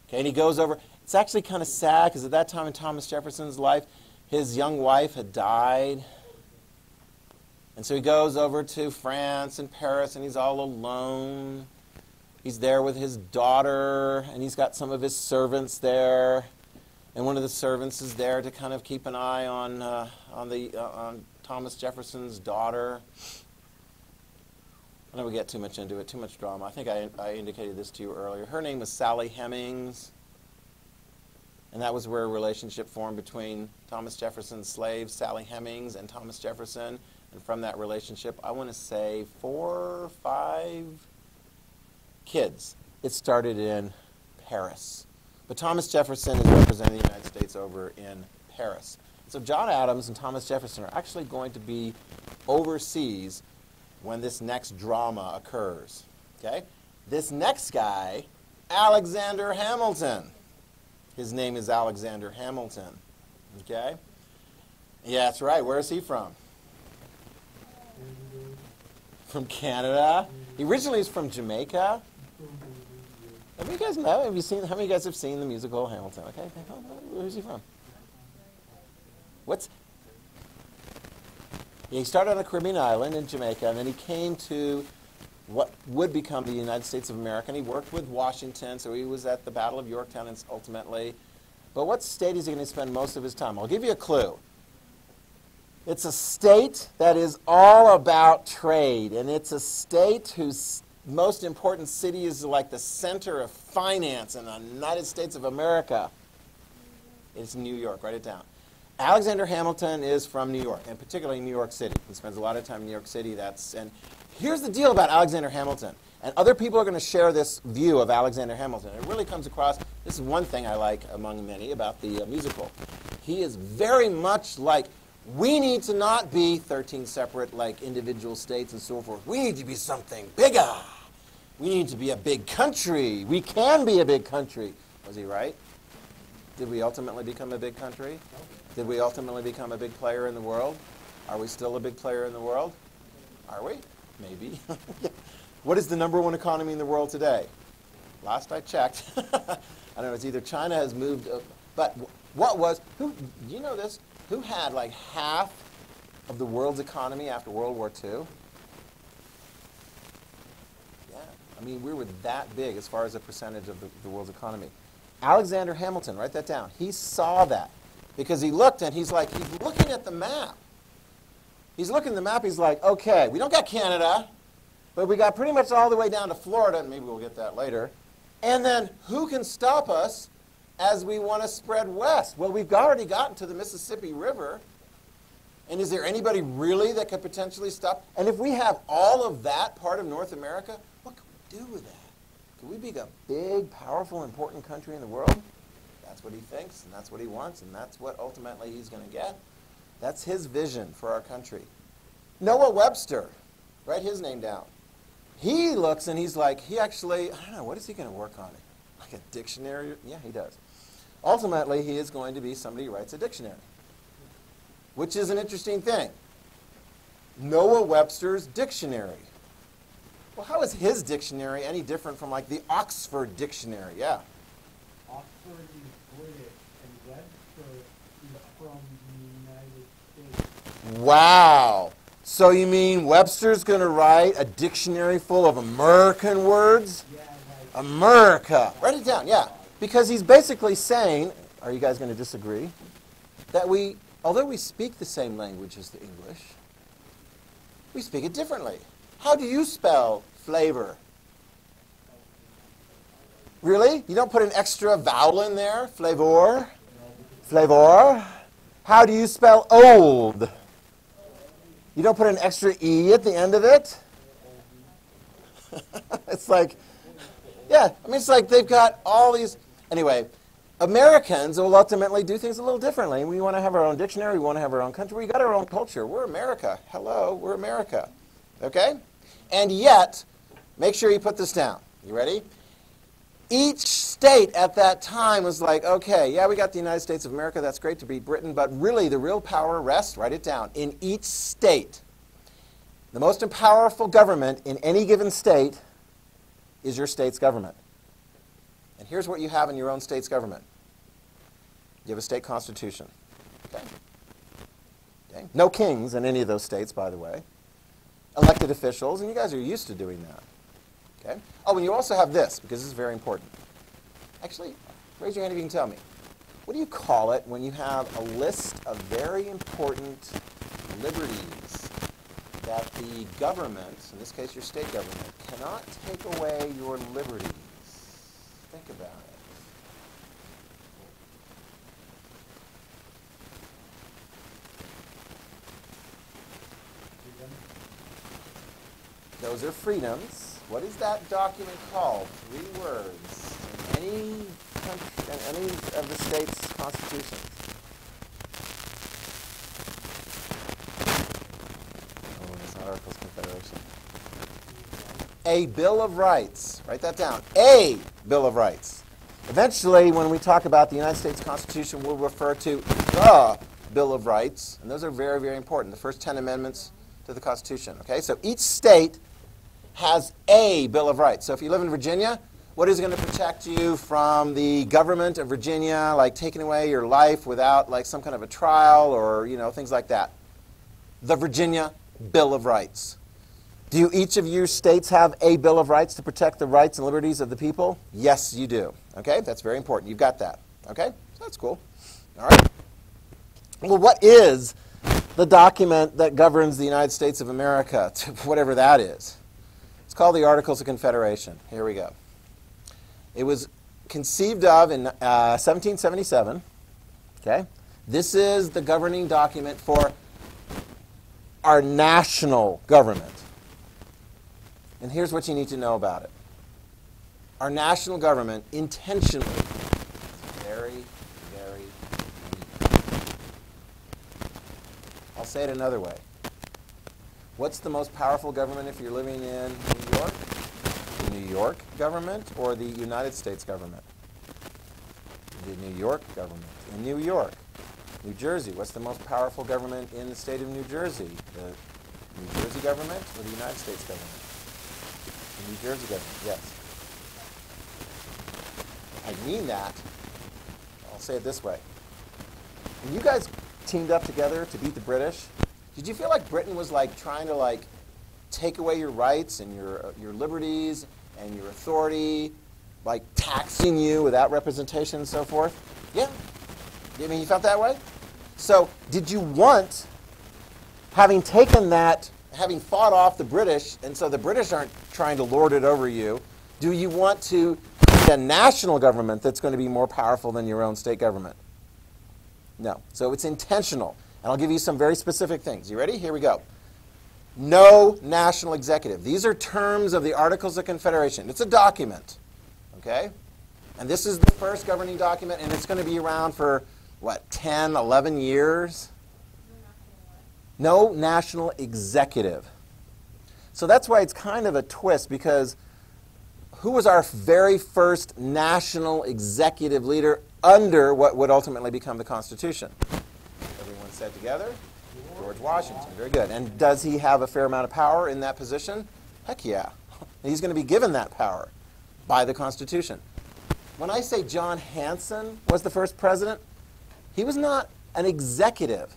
Okay, and he goes over. It's actually kind of sad because at that time in Thomas Jefferson's life, his young wife had died. And so he goes over to France and Paris, and he's all alone. He's there with his daughter, and he's got some of his servants there. And one of the servants is there to kind of keep an eye on Thomas Jefferson's daughter. I don't want to get too much into it, too much drama. I think I indicated this to you earlier. Her name was Sally Hemings. And that was where a relationship formed between Thomas Jefferson's slave, Sally Hemings, and Thomas Jefferson. And from that relationship, I want to say 4 or 5 kids. It started in Paris. But Thomas Jefferson is representing the United States over in Paris. So John Adams and Thomas Jefferson are actually going to be overseas when this next drama occurs. Okay? This next guy, Alexander Hamilton. His name is Alexander Hamilton. Okay? Yeah, that's right. Where is he from? From Canada. He originally is from Jamaica. Have you guys know? Have you seen? How many of you guys have seen the musical Hamilton? Okay, who's he from? What's? Yeah, he started on a Caribbean island in Jamaica, and then he came to what would become the United States of America. And he worked with Washington, so he was at the Battle of Yorktown ultimately. But what state is he going to spend most of his time? I'll give you a clue. It's a state that is all about trade, and it's a state whose most important city is like the center of finance in the United States of America. It's New York. Write it down. Alexander Hamilton is from New York, and particularly New York City. He spends a lot of time in New York City. And here's the deal about Alexander Hamilton. And other people are going to share this view of Alexander Hamilton. It really comes across, this is one thing I like among many about the musical. He is very much like, we need to not be 13 separate like individual states and so forth. We need to be something bigger. We need to be a big country. We can be a big country. Was he right? Did we ultimately become a big country? Did we ultimately become a big player in the world? Are we still a big player in the world? Are we? Maybe. What is the #1 economy in the world today? Last I checked. I don't know, it's either China has moved, but what was, do you know this? Who had like half of the world's economy after World War II? Yeah, I mean, we were that big as far as a percentage of the world's economy. Alexander Hamilton, write that down. He saw that because he looked and he's looking at the map. He's looking at the map, he's like, okay, we don't got Canada, but we got pretty much all the way down to Florida, and maybe we'll get that later. And then who can stop us as we want to spread west? Well, we've already gotten to the Mississippi River. And is there anybody really that could potentially stop? And if we have all of that part of North America, what can we do with that? Can we be a big, powerful, important country in the world? That's what he thinks, and that's what he wants, and that's what ultimately he's going to get. That's his vision for our country. Noah Webster, write his name down. He looks and he's like, he actually, I don't know, what is he going to work on? Like a dictionary? Yeah, he does. Ultimately, he is going to be somebody who writes a dictionary, which is an interesting thing. Noah Webster's dictionary. Well, how is his dictionary any different from like the Oxford Dictionary? Yeah. Oxford is British, and Webster is from the United States. Wow. So you mean Webster's going to write a dictionary full of American words? Yeah, like America. Write it down, yeah. Because he's basically saying, are you guys going to disagree, that although we speak the same language as the English, we speak it differently. How do you spell flavor? Really? You don't put an extra vowel in there? Flavor? Flavor? How do you spell old? You don't put an extra E at the end of it? It's like, yeah, I mean, it's like they've got all these. Anyway, Americans will ultimately do things a little differently. We want to have our own dictionary. We want to have our own country. We got our own culture. We're America. Hello, we're America. Okay? And yet, make sure you put this down. You ready? Each state at that time was like, okay, yeah, we got the United States of America. That's great to be Britain. But really, the real power rests, write it down, in each state. The most powerful government in any given state is your state's government. And here's what you have in your own state's government. You have a state constitution. Okay? Okay? No kings in any of those states, by the way. Elected officials, and you guys are used to doing that. Okay? Oh, and you also have this, because this is very important. Actually, raise your hand if you can tell me. What do you call it when you have a list of very important liberties that the government, in this case your state government, cannot take away your liberties? Think about it. Those are freedoms. What is that document called? 3 words. In any country, in any of the states' constitutions. Oh, it's not Articles of Confederation. A Bill of Rights. Write that down. A Bill of Rights. Eventually, when we talk about the United States Constitution, we'll refer to the Bill of Rights. And those are very, very important. The first 10 amendments to the Constitution. Okay, so each state has a Bill of Rights. So if you live in Virginia, What is going to protect you from the government of Virginia, like taking away your life without like some kind of a trial or, you know, things like that? The Virginia Bill of Rights. Do each of your states have a Bill of Rights to protect the rights and liberties of the people? Yes, you do. Okay, that's very important. You've got that. Okay, so that's cool. All right. Well, what is the document that governs the United States of America, whatever that is? It's called the Articles of Confederation. Here we go. It was conceived of in 1777. Okay, this is the governing document for our national government. And here's what you need to know about it. Our national government intentionally is very, very weak. I'll say it another way. What's the most powerful government if you're living in New York? The New York government or the United States government? The New York government. In New York. New Jersey, what's the most powerful government in the state of New Jersey? The New Jersey government or the United States government? The New Jersey government, yes. I mean that. I'll say it this way. When you guys teamed up together to beat the British, did you feel like Britain was like trying to like take away your rights and your liberties and your authority, like taxing you without representation and so forth? Yeah. I mean, you felt that way? So did you want, having taken that, having fought off the British, and so the British aren't trying to lord it over you, do you want to create a national government that's going to be more powerful than your own state government? No. So it's intentional. And I'll give you some very specific things. You ready? Here we go. No national executive. These are terms of the Articles of Confederation. It's a document. Okay? And this is the first governing document, and it's going to be around for, what, 10, 11 years? No national executive. So that's why it's kind of a twist, because who was our very first national executive leader under what would ultimately become the Constitution? Everyone said together? George Washington. Very good. And does he have a fair amount of power in that position? Heck yeah. He's going to be given that power by the Constitution. When I say John Hanson was the first president, he was not an executive.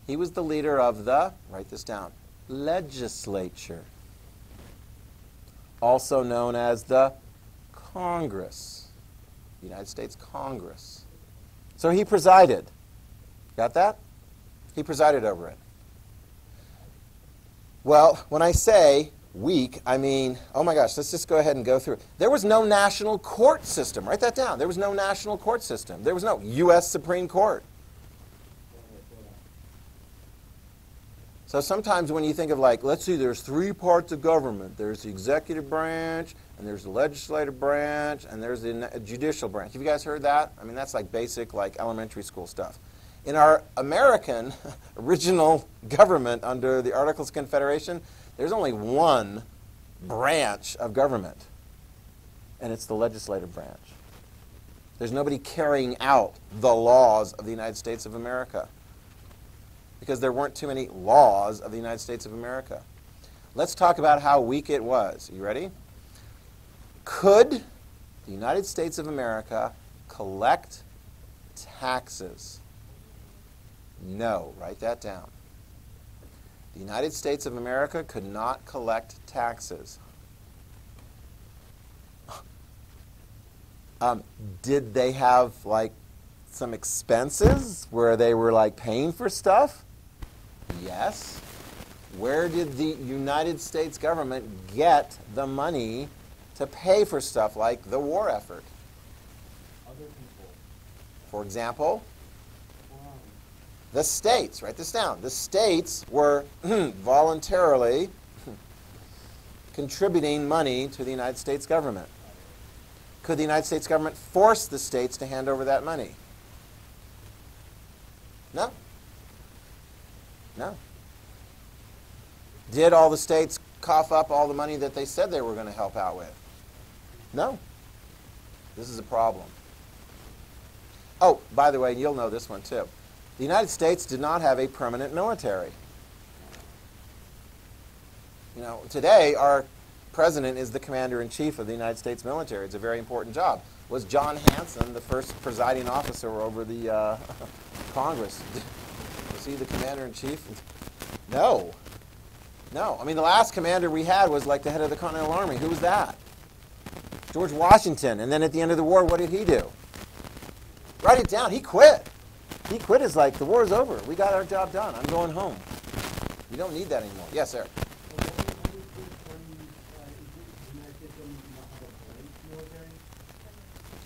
He was the leader of the, write this down, legislature, also known as the Congress, the United States Congress. So he presided. Got that? He presided over it. Well, when I say weak, I mean, oh my gosh, let's just go ahead and go through it. There was no national court system. Write that down. There was no national court system. There was no U.S. Supreme Court. So sometimes when you think of like, let's see, there's three parts of government. There's the executive branch, and there's the legislative branch, and there's the judicial branch. Have you guys heard that? I mean, that's like basic, like elementary school stuff. In our American original government under the Articles of Confederation, there's only one branch of government, and it's the legislative branch. There's nobody carrying out the laws of the United States of America, because there weren't too many laws of the United States of America. Let's talk about how weak it was. You ready? Could the United States of America collect taxes? No. Write that down. The United States of America could not collect taxes. Did they have like some expenses where they were like paying for stuff? Yes. Where did the United States government get the money to pay for stuff like the war effort? Other people. For example, the states. Write this down. The states were voluntarily contributing money to the United States government. Could the United States government force the states to hand over that money? No. No. Did all the states cough up all the money that they said they were going to help out with? No. This is a problem. Oh, by the way, you'll know this one too. The United States did not have a permanent military. You know, today our president is the commander-in-chief of the United States military. It's a very important job. Was John Hanson the first presiding officer over the Congress? Was he the commander-in-chief? No. No. I mean, the last commander we had was like the head of the Continental Army. Who was that? George Washington. And then at the end of the war, what did he do? Write it down. He quit. He quit as like, the war's over. We got our job done. I'm going home. We don't need that anymore. Yes, sir.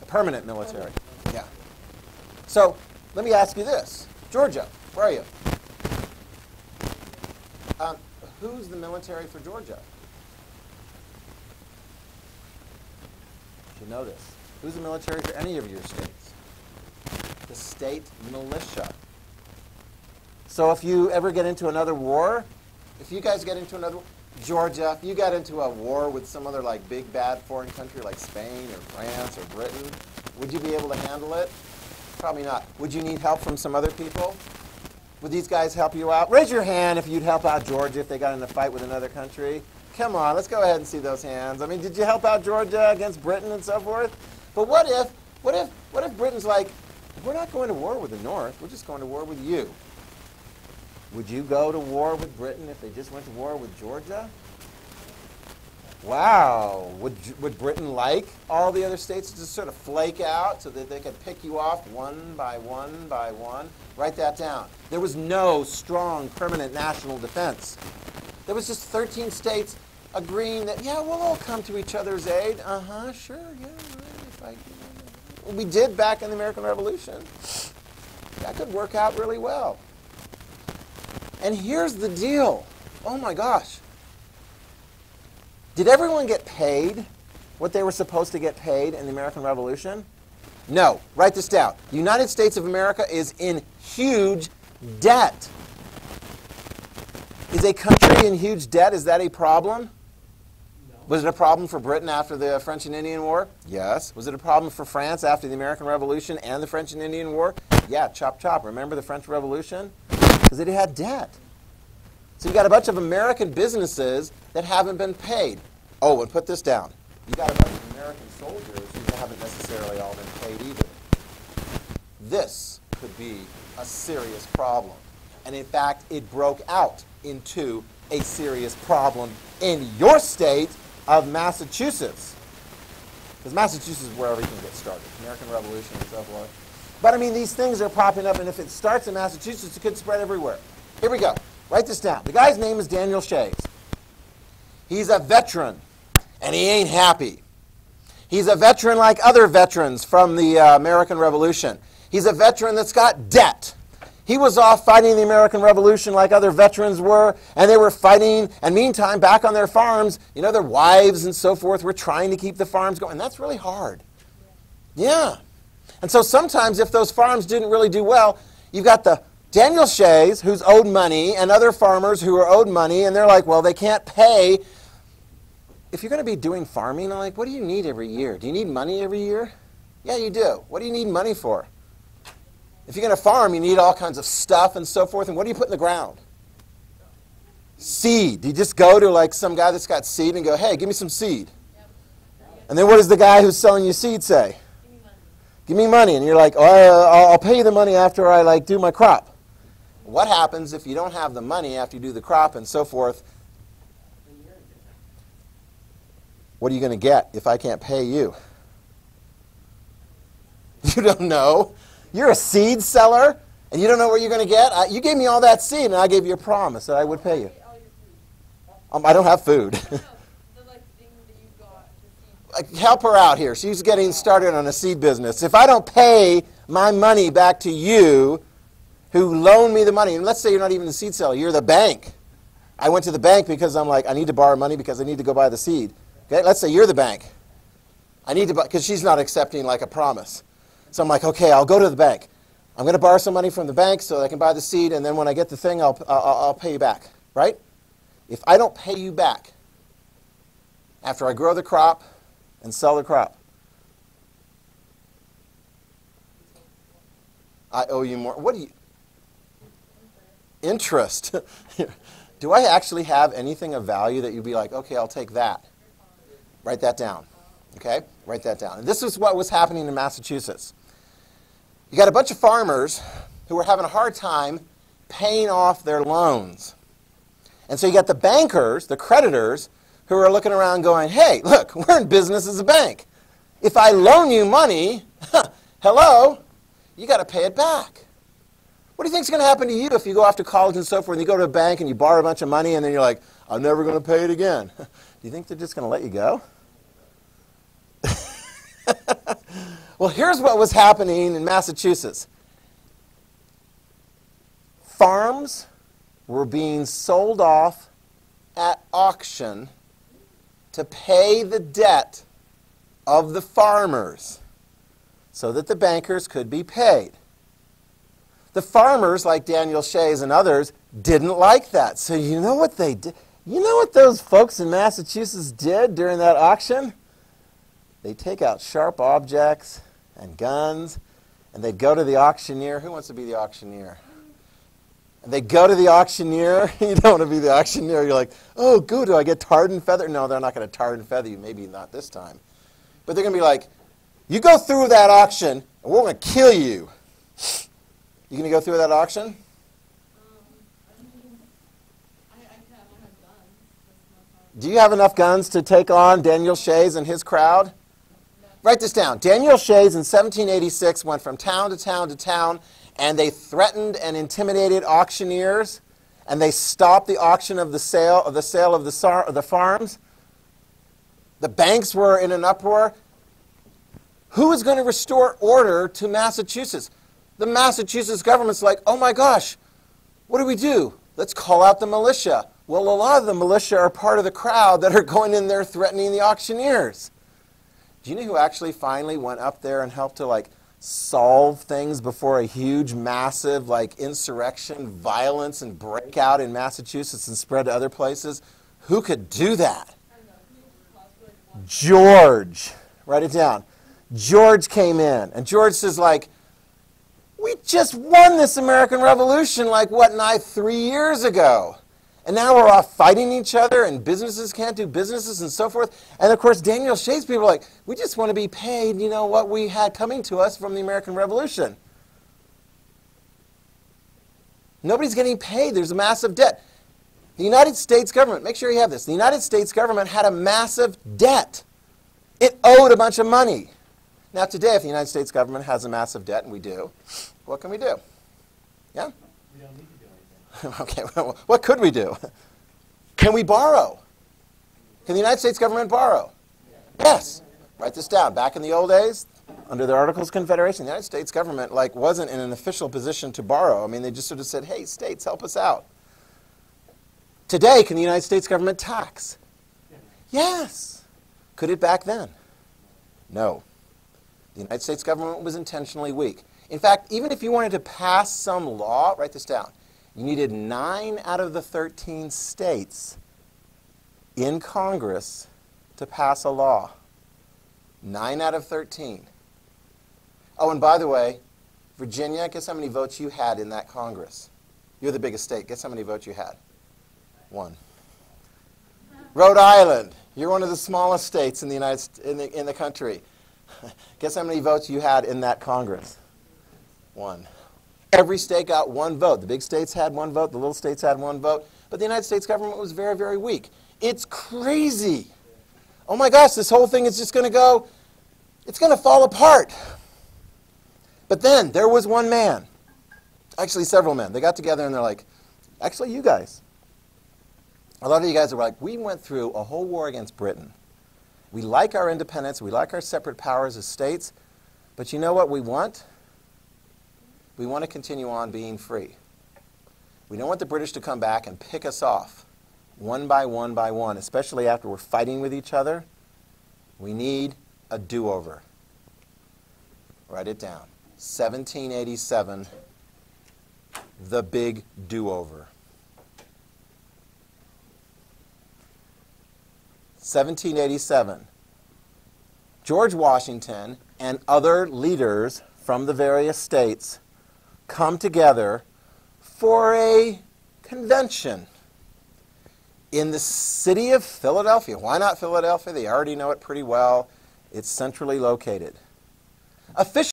A permanent military. Yeah. So let me ask you this. Georgia, where are you? Who's the military for Georgia? You should know this. Who's the military for any of your states? The state militia. So if you ever get into another war, if you guys get into another war, Georgia, if you got into a war with some other like big bad foreign country like Spain or France or Britain, would you be able to handle it? Probably not. Would you need help from some other people? Would these guys help you out? Raise your hand if you'd help out Georgia if they got in a fight with another country. Come on, let's go ahead and see those hands. I mean, did you help out Georgia against Britain and so forth? But what if Britain's like, we're not going to war with the North, we're just going to war with you? Would you go to war with Britain if they just went to war with Georgia? Wow. Would Britain like all the other states to just sort of flake out so that they could pick you off one by one by one? Write that down. There was no strong permanent national defense. There was just 13 states agreeing that, yeah, we'll all come to each other's aid. Sure, yeah, right. We did back in the American Revolution. That could work out really well. And here's the deal. Oh my gosh. Did everyone get paid what they were supposed to get paid in the American Revolution? No. Write this down. The United States of America is in huge debt. Is a country in huge debt, is that a problem? No. Was it a problem for Britain after the French and Indian War? Yes. Was it a problem for France after the American Revolution and the French and Indian War? Yeah, chop chop. Remember the French Revolution? Because it had debt. So you got a bunch of American businesses that haven't been paid. Oh, and put this down. You got a bunch of American soldiers who haven't necessarily all been paid either. This could be a serious problem. And in fact, it broke out into a serious problem in your state of Massachusetts. Because Massachusetts is where everything gets started. American Revolution and so forth. But I mean, these things are popping up, and if it starts in Massachusetts, it could spread everywhere. Here we go. Write this down. The guy's name is Daniel Shays. He's a veteran, and he ain't happy. He's a veteran like other veterans from the American Revolution. He's a veteran that's got debt. He was off fighting the American Revolution like other veterans were, and they were fighting, and meantime, back on their farms, you know, their wives and so forth were trying to keep the farms going. And that's really hard. Yeah. And so sometimes if those farms didn't really do well, you've got the Daniel Shays, who's owed money, and other farmers who are owed money, and they're like, well, they can't pay. If you're going to be doing farming, I'm like, what do you need every year? Do you need money every year? Yeah, you do. What do you need money for? If you're going to farm, you need all kinds of stuff and so forth, and what do you put in the ground? Seed. Do you just go to like some guy that's got seed and go, hey, give me some seed? And then what does the guy who's selling you seed say? Give me money. And you're like, oh, I'll pay you the money after I like do my crop. What happens if you don't have the money after you do the crop and so forth? What are you going to get if I can't pay you? You don't know. You're a seed seller, and you don't know what you're going to get? You gave me all that seed, and I gave you a promise that I would pay you. I don't have food. Help her out here. She's getting started on a seed business. If I don't pay my money back to you, who loaned me the money, and let's say you're not even the seed seller, you're the bank. I went to the bank because I'm like, I need to borrow money because I need to go buy the seed. Okay, let's say you're the bank. I need to buy, because she's not accepting like a promise. So I'm like, okay, I'll go to the bank. I'm going to borrow some money from the bank so that I can buy the seed, and then when I get the thing, I'll pay you back, right? If I don't pay you back after I grow the crop and sell the crop, I owe you more. What do you? Interest. Do I actually have anything of value that you'd be like, okay, I'll take that? Write that down. Okay? Write that down. And this is what was happening in Massachusetts. You got a bunch of farmers who were having a hard time paying off their loans. And so you got the bankers, the creditors, who are looking around going, hey, look, we're in business as a bank. If I loan you money, hello, you got to pay it back. What do you think is going to happen to you if you go off to college and so forth, and you go to a bank and you borrow a bunch of money, and then you're like, I'm never going to pay it again? Do you think they're just going to let you go? Well, here's what was happening in Massachusetts. Farms were being sold off at auction to pay the debt of the farmers so that the bankers could be paid. The farmers, like Daniel Shays and others, didn't like that. So you know what they did? You know what those folks in Massachusetts did during that auction? They take out sharp objects and guns, and they'd go to the auctioneer. Who wants to be the auctioneer? And they go to the auctioneer. You don't want to be the auctioneer. You're like, oh, good, do I get tarred and feathered? No, they're not going to tar and feather you. Maybe not this time. But they're going to be like, you go through that auction, and we're going to kill you. You going to go through that auction? I mean, I have guns. Do you have enough guns to take on Daniel Shays and his crowd? Write this down. Daniel Shays in 1786 went from town to town to town, and they threatened and intimidated auctioneers, and they stopped the auction of the sale of the farms. The banks were in an uproar. Who is going to restore order to Massachusetts? The Massachusetts government's like, oh my gosh, what do we do? Let's call out the militia. Well, a lot of the militia are part of the crowd that are going in there threatening the auctioneers. Do you know who actually finally went up there and helped to solve things before a huge, massive insurrection, violence, and breakout in Massachusetts and spread to other places? Who could do that? George. Write it down. George came in, and George says, we just won this American Revolution 3 years ago. And now we're off fighting each other, and businesses can't do businesses and so forth. And of course, Daniel Shays people are like, we just want to be paid, what we had coming to us from the American Revolution. Nobody's getting paid. There's a massive debt. The United States government, make sure you have this, the United States government had a massive debt. It owed a bunch of money. Now today, if the United States government has a massive debt, and we do, what can we do? Yeah? We don't need to do anything. Okay, well, what could we do? Can we borrow? Can the United States government borrow? Yes. Write this down. Back in the old days, under the Articles of Confederation, the United States government wasn't in an official position to borrow. I mean, they just sort of said, hey, states, help us out. Today, can the United States government tax? Yes. Could it back then? No. The United States government was intentionally weak. In fact, even if you wanted to pass some law, write this down, you needed 9 out of the 13 states in Congress to pass a law. 9 out of 13. Oh, and by the way, Virginia, guess how many votes you had in that Congress? You're the biggest state. Guess how many votes you had? 1. Rhode Island, you're one of the smallest states in the in the country. Guess how many votes you had in that Congress? 1. Every state got 1 vote. The big states had 1 vote. The little states had 1 vote. But the United States government was very, very weak. It's crazy. Oh my gosh, this whole thing is just going to go, it's going to fall apart. But then there was one man, actually several men. They got together and they're like, actually you guys. A lot of you guys are like, we went through a whole war against Britain. We like our independence. We like our separate powers as states. But you know what we want? We want to continue on being free. We don't want the British to come back and pick us off one by one by one, especially after we're fighting with each other. We need a do-over. Write it down. 1787, the big do-over. 1787. George Washington and other leaders from the various states come together for a convention. in the city of Philadelphia. Why not Philadelphia? They already know it pretty well. It's centrally located. Officially,